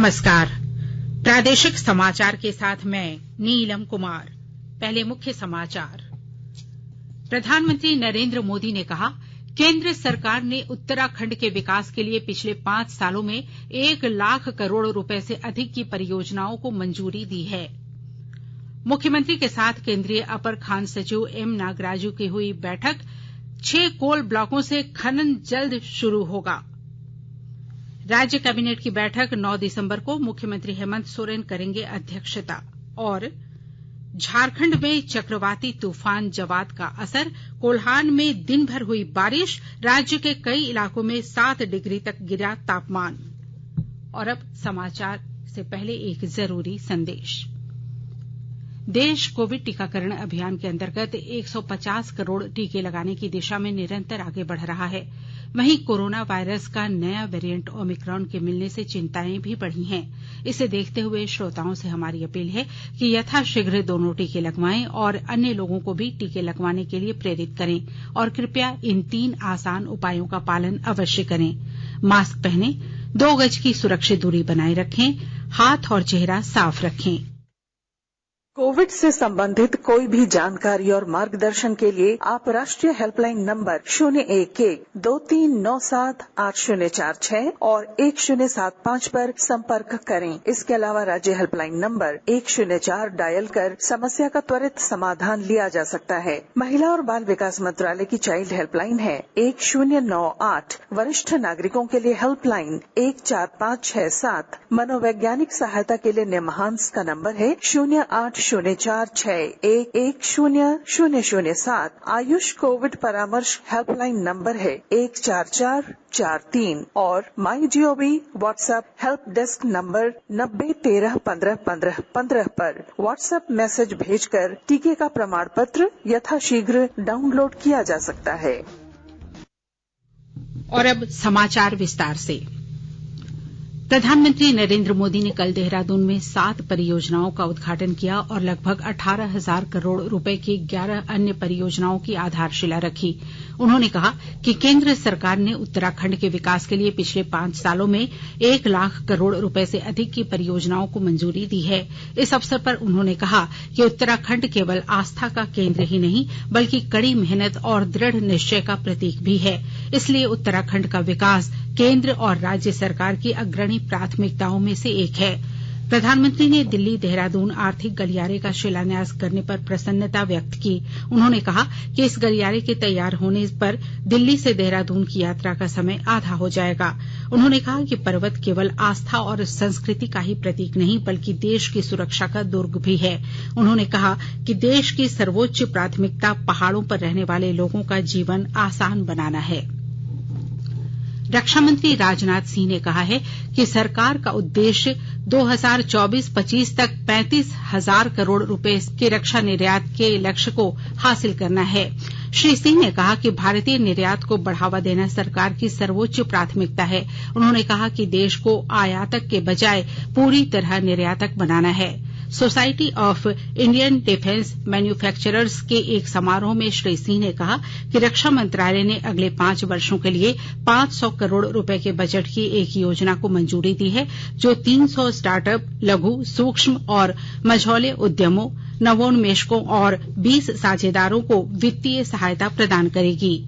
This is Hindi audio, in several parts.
नमस्कार। प्रादेशिक समाचार के साथ मैं नीलम कुमार। पहले मुख्य समाचार। प्रधानमंत्री नरेंद्र मोदी ने कहा, केंद्र सरकार ने उत्तराखंड के विकास के लिए पिछले 5 सालों में 1 लाख करोड़ रुपए से अधिक की परियोजनाओं को मंजूरी दी है। मुख्यमंत्री के साथ केंद्रीय अपर खान सचिव एम नागराजू की हुई बैठक। 6 कोल ब्लॉकों से खनन जल्द शुरू होगा। राज्य कैबिनेट की बैठक 9 दिसंबर को मुख्यमंत्री हेमंत सोरेन करेंगे अध्यक्षता। और झारखंड में चक्रवाती तूफान जवाद का असर, कोल्हान में दिन भर हुई बारिश, राज्य के कई इलाकों में 7 डिग्री तक गिरा तापमान। और अब समाचार से पहले एक जरूरी संदेश। देश कोविड टीकाकरण अभियान के अंतर्गत 150 करोड़ टीके लगाने की दिशा में निरंतर आगे बढ़ रहा है। वहीं कोरोना वायरस का नया वेरिएंट ओमिक्रॉन के मिलने से चिंताएं भी बढ़ी हैं। इसे देखते हुए श्रोताओं से हमारी अपील है कि यथाशीघ्र दोनों टीके लगवाएं और अन्य लोगों को भी टीके लगवाने के लिए प्रेरित करें। और कृपया इन 3 आसान उपायों का पालन अवश्य करें। मास्क पहनें, 2 गज की सुरक्षित दूरी बनाए रखें, हाथ और चेहरा साफ रखें। कोविड से संबंधित कोई भी जानकारी और मार्गदर्शन के लिए आप राष्ट्रीय हेल्पलाइन नंबर 0112397804 और 1075 पर संपर्क करें। इसके अलावा राज्य हेल्पलाइन नंबर 104 डायल कर समस्या का त्वरित समाधान लिया जा सकता है। महिला और बाल विकास मंत्रालय की चाइल्ड हेल्पलाइन है 1098। वरिष्ठ नागरिकों के लिए हेल्पलाइन 14567। मनोवैज्ञानिक सहायता के लिए निमहांस का नंबर है 0804611007। आयुष कोविड परामर्श हेल्पलाइन नंबर है 14443 और MyGov WhatsApp help desk number 90131515 पर व्हाट्सएप मैसेज भेजकर टीके का प्रमाण पत्र यथाशीघ्र डाउनलोड किया जा सकता है। और अब समाचार विस्तार से। प्रधानमंत्री नरेंद्र मोदी ने कल देहरादून में 7 परियोजनाओं का उद्घाटन किया और लगभग 18,000 करोड़ रुपए की 11 अन्य परियोजनाओं की आधारशिला रखी। उन्होंने कहा कि केंद्र सरकार ने उत्तराखंड के विकास के लिए पिछले 5 सालों में 1 लाख करोड़ रुपए से अधिक की परियोजनाओं को मंजूरी दी है। इस अवसर पर उन्होंने कहा कि उत्तराखंड केवल आस्था का केंद्र ही नहीं बल्कि कड़ी मेहनत और दृढ़ निश्चय का प्रतीक भी है। इसलिए उत्तराखंड का विकास केंद्र और राज्य सरकार की अग्रणी प्राथमिकताओं में से एक है। प्रधानमंत्री ने दिल्ली देहरादून आर्थिक गलियारे का शिलान्यास करने पर प्रसन्नता व्यक्त की। उन्होंने कहा कि इस गलियारे के तैयार होने पर दिल्ली से देहरादून की यात्रा का समय आधा हो जाएगा। उन्होंने कहा कि पर्वत केवल आस्था और संस्कृति का ही प्रतीक नहीं बल्कि देश की सुरक्षा का दुर्ग भी है। उन्होंने कहा कि देश की सर्वोच्च प्राथमिकता पहाड़ों पर रहने वाले लोगों का जीवन आसान बनाना है। रक्षा मंत्री राजनाथ सिंह ने कहा है कि सरकार का उद्देश्य 2024-25 तक 35,000 करोड़ रुपए के रक्षा निर्यात के लक्ष्य को हासिल करना है। श्री सिंह ने कहा कि भारतीय निर्यात को बढ़ावा देना सरकार की सर्वोच्च प्राथमिकता है। उन्होंने कहा कि देश को आयातक के बजाय पूरी तरह निर्यातक बनाना है। Society of Indian defence manufacturers के एक समारोह में श्री सिंह ने कहा कि रक्षा मंत्रालय ने अगले 5 वर्षों के लिए 500 करोड़ रुपए के बजट की एक योजना को मंजूरी दी है जो 300 स्टार्टअप, लघु, सूक्ष्म और मझौले उद्यमों, नवोन्मेषकों और 20 साझेदारों को वित्तीय सहायता प्रदान करेगी।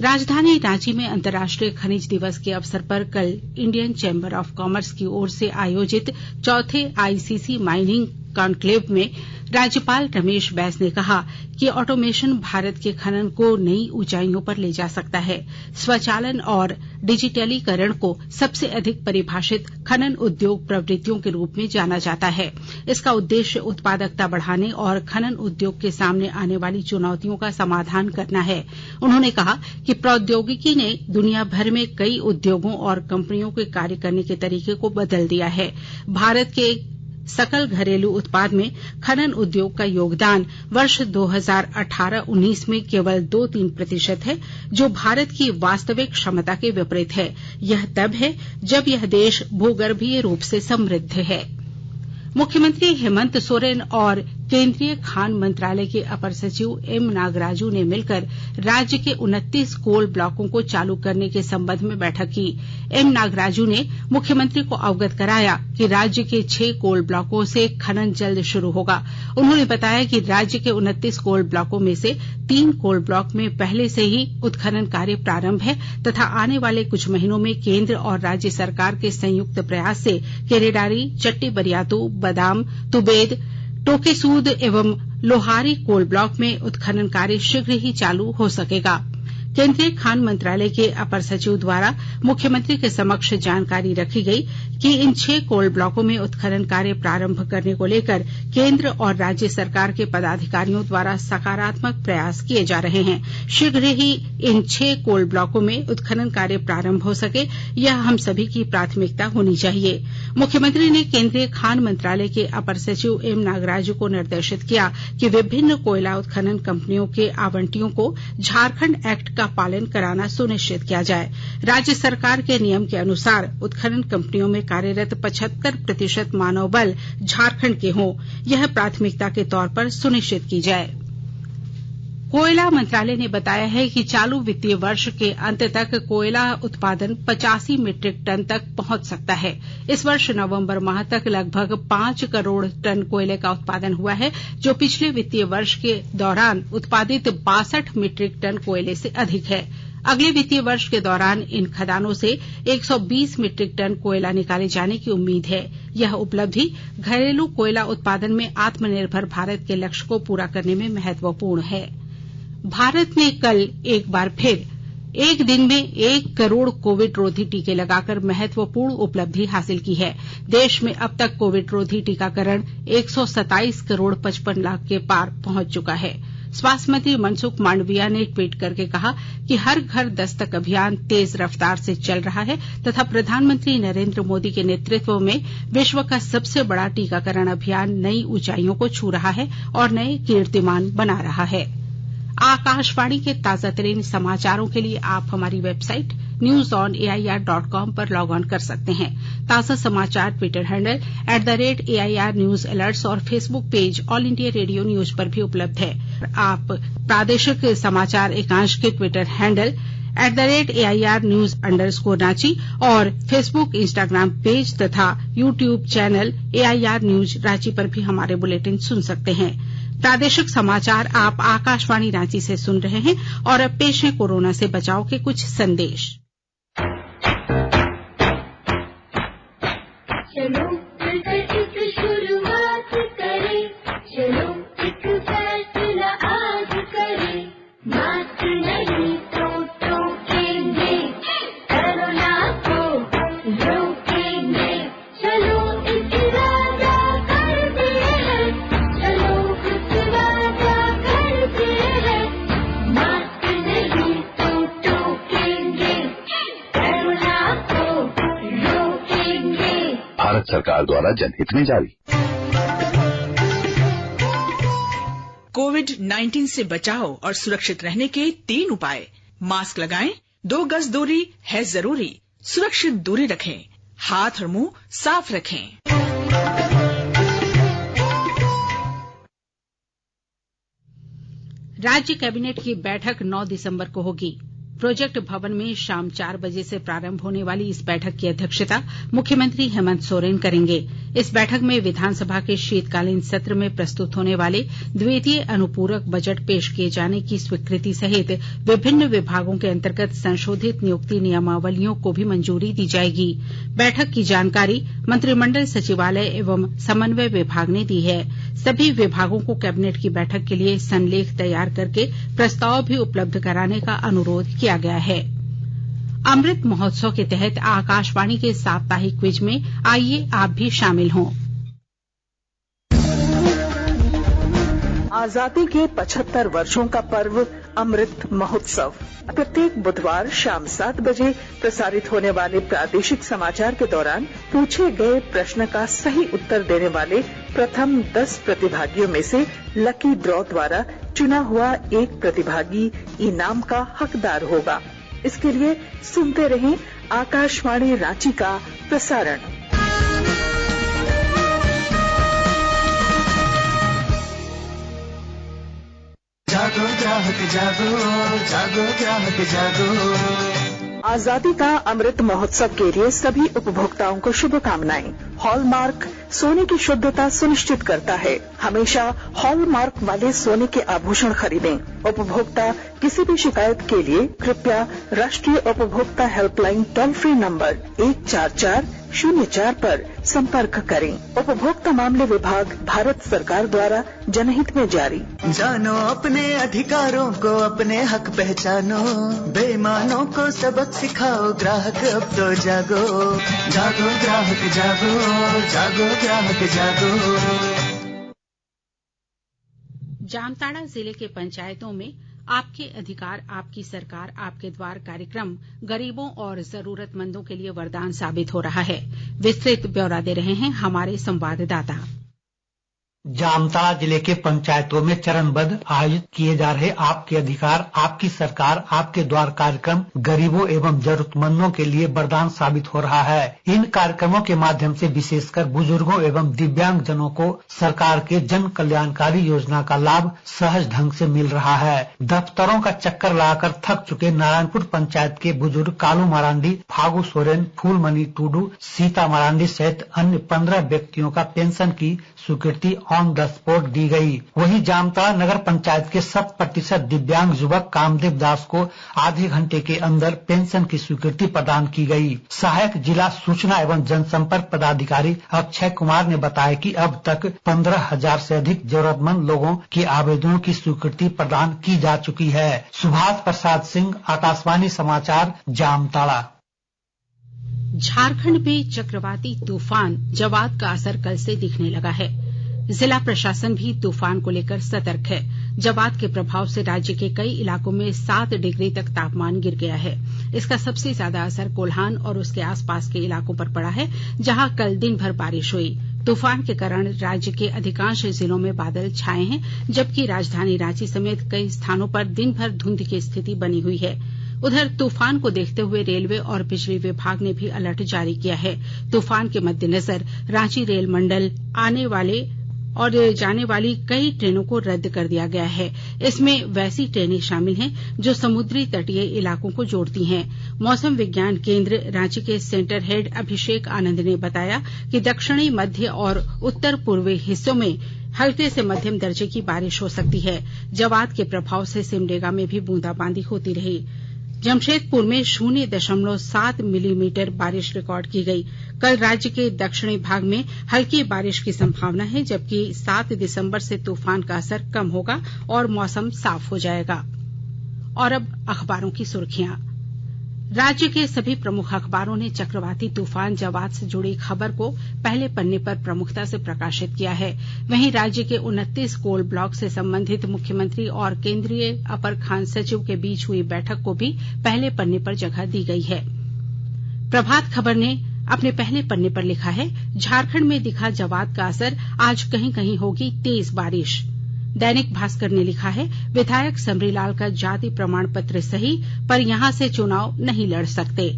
राजधानी रांची में अंतर्राष्ट्रीय खनिज दिवस के अवसर पर कल इंडियन चैम्बर ऑफ कॉमर्स की ओर से आयोजित 4थे आईसीसी माइनिंग कॉन्क्लेव में राज्यपाल रमेश बैस ने कहा कि ऑटोमेशन भारत के खनन को नई ऊंचाइयों पर ले जा सकता है। स्वचालन और डिजिटलीकरण को सबसे अधिक परिभाषित खनन उद्योग प्रवृत्तियों के रूप में जाना जाता है। इसका उद्देश्य उत्पादकता बढ़ाने और खनन उद्योग के सामने आने वाली चुनौतियों का समाधान करना है। उन्होंने कहा कि प्रौद्योगिकी ने दुनिया भर में कई उद्योगों और कंपनियों के कार्य करने के तरीके को बदल दिया है। भारत के सकल घरेलू उत्पाद में खनन उद्योग का योगदान वर्ष 2018-19 में केवल 2-3% है, जो भारत की वास्तविक क्षमता के विपरीत है। यह तब है जब यह देश भूगर्भीय रूप से समृद्ध है। मुख्यमंत्री हेमंत सोरेन और केंद्रीय खान मंत्रालय के अपर सचिव एम नागराजू ने मिलकर राज्य के 29 कोल ब्लॉकों को चालू करने के संबंध में बैठक की। एम नागराजू ने मुख्यमंत्री को अवगत कराया कि राज्य के 6 कोल ब्लॉकों से खनन जल्द शुरू होगा। उन्होंने बताया कि राज्य के 29 कोल ब्लॉकों में से 3 कोल ब्लॉक में पहले से ही उत्खनन कार्य प्रारंभ है तथा आने वाले कुछ महीनों में केंद्र और राज्य सरकार के संयुक्त प्रयास से केरेडारी, चट्टी बरियातू, बदाम, तुबेद, टोकेसूद एवं लोहारी कोल ब्लॉक में उत्खनन कार्य शीघ्र ही चालू हो सकेगा। केंद्रीय खान मंत्रालय के अपर सचिव द्वारा मुख्यमंत्री के समक्ष जानकारी रखी गई कि इन 6 कोल ब्लॉकों में उत्खनन कार्य प्रारंभ करने को लेकर केंद्र और राज्य सरकार के पदाधिकारियों द्वारा सकारात्मक प्रयास किए जा रहे हैं। शीघ्र ही इन 6 कोल ब्लॉकों में उत्खनन कार्य प्रारंभ हो सके, यह हम सभी की प्राथमिकता होनी चाहिए। मुख्यमंत्री ने केंद्रीय खान मंत्रालय के अपर सचिव एम नागराजू को निर्देशित किया कि विभिन्न कोयला उत्खनन कंपनियों के आवंटियों को झारखंड एक्ट का पालन कराना सुनिश्चित किया जाए। राज्य सरकार के नियम के अनुसार उत्खनन कंपनियों में कार्यरत 75% मानव बल झारखंड के हों, यह प्राथमिकता के तौर पर सुनिश्चित की जाए। कोयला मंत्रालय ने बताया है कि चालू वित्तीय वर्ष के अंत तक कोयला उत्पादन 85 मीट्रिक टन तक पहुंच सकता है। इस वर्ष नवंबर माह तक लगभग 5 करोड़ टन कोयले का उत्पादन हुआ है, जो पिछले वित्तीय वर्ष के दौरान उत्पादित 62 मीट्रिक टन कोयले से अधिक है। अगले वित्तीय वर्ष के दौरान इन खदानों से 120 मीट्रिक टन कोयला निकाले जाने की उम्मीद है। यह उपलब्धि घरेलू कोयला उत्पादन में आत्मनिर्भर भारत के लक्ष्य को पूरा करने में महत्वपूर्ण है। भारत ने कल एक बार फिर एक दिन में 1 करोड़ कोविड रोधी टीके लगाकर महत्वपूर्ण उपलब्धि हासिल की है। देश में अब तक कोविड रोधी टीकाकरण 127 करोड़ 55 लाख के पार पहुंच चुका है। स्वास्थ्य मंत्री मनसुख मांडविया ने ट्वीट करके कहा कि हर घर दस्तक अभियान तेज रफ्तार से चल रहा है तथा प्रधानमंत्री नरेंद्र मोदी के नेतृत्व में विश्व का सबसे बड़ा टीकाकरण अभियान नई ऊंचाइयों को छू रहा है और नए कीर्तिमान बना रहा है। आकाशवाणी के ताजा तरीन समाचारों के लिए आप हमारी वेबसाइट newsonair.com पर लॉग ऑन कर सकते हैं। ताजा समाचार Twitter handle @AIR news alerts और Facebook page All India Radio News पर भी उपलब्ध है। आप प्रादेशिक समाचार एकांश के Twitter handle @AIR news _Ranchi और फेसबुक, इंस्टाग्राम पेज तथा YouTube channel AIR news Ranchi पर भी हमारे बुलेटिन सुन सकते हैं। प्रादेशिक समाचार आप आकाशवाणी रांची से सुन रहे हैं और अब पेश है कोरोना से बचाव के कुछ संदेश। चलो मिलकर एक शुरुआत करें, चलो एक फैसला आज करें, मास्क नहीं तो टोकेंगे, कोरोना को रोकेंगे, चलो एक वादा करते हैं, चलो एक वादा करते हैं, मास्क नहीं तो टोकेंगे, कोरोना को रोकेंगे। भारत सरकार द्वारा जनहित में जारी। कोविड-19 से बचाव और सुरक्षित रहने के 3 उपाय। मास्क लगाएं, 2 गज दूरी है जरूरी, सुरक्षित दूरी रखें, हाथ और मुंह साफ रखें। राज्य कैबिनेट की बैठक 9 दिसंबर को होगी। प्रोजेक्ट भवन में शाम 4 बजे से प्रारंभ होने वाली इस बैठक की अध्यक्षता मुख्यमंत्री हेमंत सोरेन करेंगे। इस बैठक में विधानसभा के शीतकालीन सत्र में प्रस्तुत होने वाले द्वितीय अनुपूरक बजट पेश किए जाने की स्वीकृति सहित विभिन्न विभागों के अंतर्गत संशोधित नियुक्ति नियमावलियों को भी मंजूरी दी जाएगी। बैठक की जानकारी मंत्रिमंडल सचिवालय एवं समन्वय विभाग ने दी है। सभी विभागों को कैबिनेट की बैठक के लिए संलेख तैयार करके प्रस्ताव भी उपलब्ध कराने का अनुरोध किया गया है। अमृत महोत्सव के तहत आकाशवाणी के साप्ताहिक क्विज में आइए आप भी शामिल हों। आजादी के 75 वर्षों का पर्व अमृत महोत्सव प्रत्येक बुधवार शाम 7 बजे प्रसारित होने वाले प्रादेशिक समाचार के दौरान पूछे गए प्रश्न का सही उत्तर देने वाले प्रथम 10 प्रतिभागियों में से लकी ड्रॉ द्वारा चुना हुआ एक प्रतिभागी इनाम का हकदार होगा। इसके लिए सुनते रहें आकाशवाणी रांची का प्रसारण। ग्राहक जागो, जागो ग्राहक जागो। आजादी का अमृत महोत्सव के लिए सभी उपभोक्ताओं को शुभकामनाएं। हॉलमार्क सोने की शुद्धता सुनिश्चित करता है। हमेशा हॉलमार्क वाले सोने के आभूषण खरीदें। उपभोक्ता किसी भी शिकायत के लिए कृपया राष्ट्रीय उपभोक्ता हेल्पलाइन टोल फ्री नंबर 14404 पर संपर्क करें। उपभोक्ता मामले विभाग, भारत सरकार द्वारा जनहित में जारी। जानो अपने अधिकारों को, अपने हक पहचानो, बेईमानों को सबक सिखाओ, ग्राहक अब तो जागो, जागो ग्राहक जागो, जागो ग्राहक जागो। जामताड़ा जिले के पंचायतों में आपके अधिकार आपकी सरकार आपके द्वार कार्यक्रम गरीबों और जरूरतमंदों के लिए वरदान साबित हो रहा है। विस्तृत ब्यौरा दे रहे हैं हमारे संवाददाता। जामताड़ा जिले के पंचायतों में चरणबद्ध आयोजित किए जा रहे आपके अधिकार आपकी सरकार आपके द्वार कार्यक्रम गरीबों एवं जरूरतमंदों के लिए वरदान साबित हो रहा है। इन कार्यक्रमों के माध्यम से विशेषकर बुजुर्गों एवं दिव्यांग जनों को सरकार के जन कल्याणकारी योजना का लाभ सहज ढंग से मिल रहा है। दफ्तरों का चक्कर लगाकर थक चुके नारायणपुर पंचायत के बुजुर्ग कालू मरांडी, फागू सोरेन, फूलमणि टूडू, सीता मरांडी सहित अन्य 15 व्यक्तियों का पेंशन की स्वीकृति ऑन द स्पॉट दी गई। वहीं जामताड़ा नगर पंचायत के 100% दिव्यांग युवक कामदेव दास को आधे घंटे के अंदर पेंशन की स्वीकृति प्रदान की गई। सहायक जिला सूचना एवं जनसंपर्क पदाधिकारी अक्षय कुमार ने बताया कि अब तक 15,000 से अधिक जरूरतमंद लोगों के आवेदनों की स्वीकृति प्रदान की जा चुकी है। सुभाष प्रसाद सिंह, आकाशवाणी समाचार, जामताड़ा। झारखंड में चक्रवाती तूफान जवाद का असर कल से दिखने लगा है। जिला प्रशासन भी तूफान को लेकर सतर्क है। जवाद के प्रभाव से राज्य के कई इलाकों में 7 डिग्री तक तापमान गिर गया है। इसका सबसे ज्यादा असर कोल्हान और उसके आसपास के इलाकों पर पड़ा है, जहां कल दिन भर बारिश हुई। तूफान के कारण राज्य के अधिकांश जिलों में बादल छाए हैं, जबकि राजधानी रांची समेत कई स्थानों पर दिन भर धुंध की स्थिति बनी हुई है। उधर तूफान को देखते हुए रेलवे और बिजली विभाग ने भी अलर्ट जारी किया है। तूफान के मद्देनजर रांची रेल मंडल आने वाले और जाने वाली कई ट्रेनों को रद्द कर दिया गया है। इसमें वैसी ट्रेनें शामिल हैं जो समुद्री तटीय इलाकों को जोड़ती हैं। मौसम विज्ञान केंद्र रांची के सेंटर हेड अभिषेक आनंद ने बताया कि दक्षिणी, मध्य और उत्तर पूर्वी हिस्सों में हल्के से मध्यम दर्जे की बारिश हो सकती है। जवाद के प्रभाव से सिमडेगा में भी बूंदाबांदी होती रही। जमशेदपुर में 0.7 मिलीमीटर बारिश रिकॉर्ड की गई। कल राज्य के दक्षिणी भाग में हल्की बारिश की संभावना है, जबकि 7 दिसंबर से तूफान का असर कम होगा और मौसम साफ हो जाएगा। और अब अखबारों की सुर्खियां। राज्य के सभी प्रमुख अखबारों ने चक्रवाती तूफान जवाद से जुड़ी खबर को पहले पन्ने पर प्रमुखता से प्रकाशित किया है। वहीं राज्य के 29 कोल ब्लॉक से संबंधित मुख्यमंत्री और केंद्रीय अपर खान सचिव के बीच हुई बैठक को भी पहले पन्ने पर जगह दी गई है। प्रभात खबर ने अपने पहले पन्ने पर लिखा है, झारखंड में दिखा जवाद का असर, आज कहीं कहीं होगी तेज बारिश। दैनिक भास्कर ने लिखा है, विधायक समरीलाल का जाति प्रमाण पत्र सही, पर यहां से चुनाव नहीं लड़ सकते।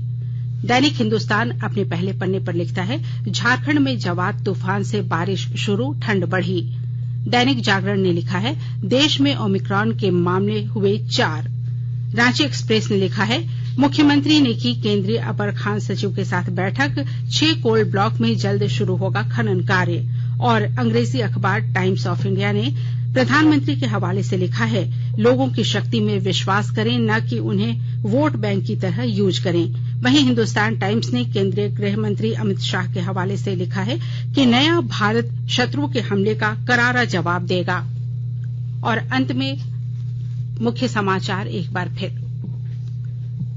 दैनिक हिंदुस्तान अपने पहले पन्ने पर लिखता है, झारखंड में जवाद तूफान से बारिश शुरू, ठंड बढ़ी। दैनिक जागरण ने लिखा है, देश में ओमिक्रॉन के मामले हुए 4। रांची एक्सप्रेस ने लिखा है, मुख्यमंत्री ने की केंद्रीय अपर खान सचिव के साथ बैठक, 6 कोल ब्लॉक में जल्द शुरू होगा खनन कार्य। और अंग्रेजी अखबार टाइम्स ऑफ इंडिया ने प्रधानमंत्री के हवाले से लिखा है, लोगों की शक्ति में विश्वास करें, न कि उन्हें वोट बैंक की तरह यूज करें। वहीं हिंदुस्तान टाइम्स ने केंद्रीय गृह मंत्री अमित शाह के हवाले से लिखा है कि नया भारत शत्रु के हमले का करारा जवाब देगा। और अंत में मुख्य समाचार एक बार फिर।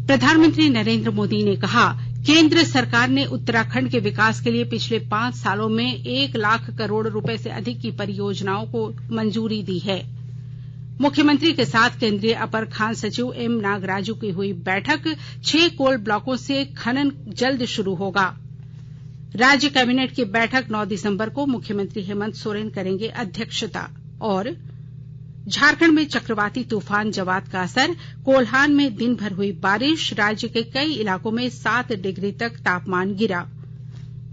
प्रधानमंत्री नरेंद्र मोदी ने कहा, केंद्र सरकार ने उत्तराखंड के विकास के लिए पिछले 5 सालों में 1 लाख करोड़ रुपए से अधिक की परियोजनाओं को मंजूरी दी है। मुख्यमंत्री के साथ केंद्रीय अपर खान सचिव एम नागराजू की हुई बैठक, 6 कोल ब्लॉकों से खनन जल्द शुरू होगा। राज्य कैबिनेट की बैठक 9 दिसंबर को मुख्यमंत्री हेमंत सोरेन करेंगे अध्यक्षता। और झारखंड में चक्रवाती तूफान जवाद का असर, कोल्हान में दिन भर हुई बारिश, राज्य के कई इलाकों में 7 डिग्री तक तापमान गिरा।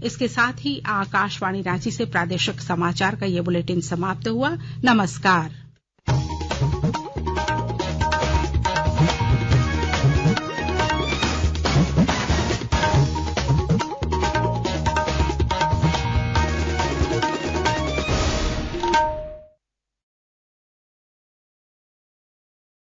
इसके साथ ही आकाशवाणी रांची से प्रादेशिक समाचार का ये बुलेटिन समाप्त हुआ। नमस्कार।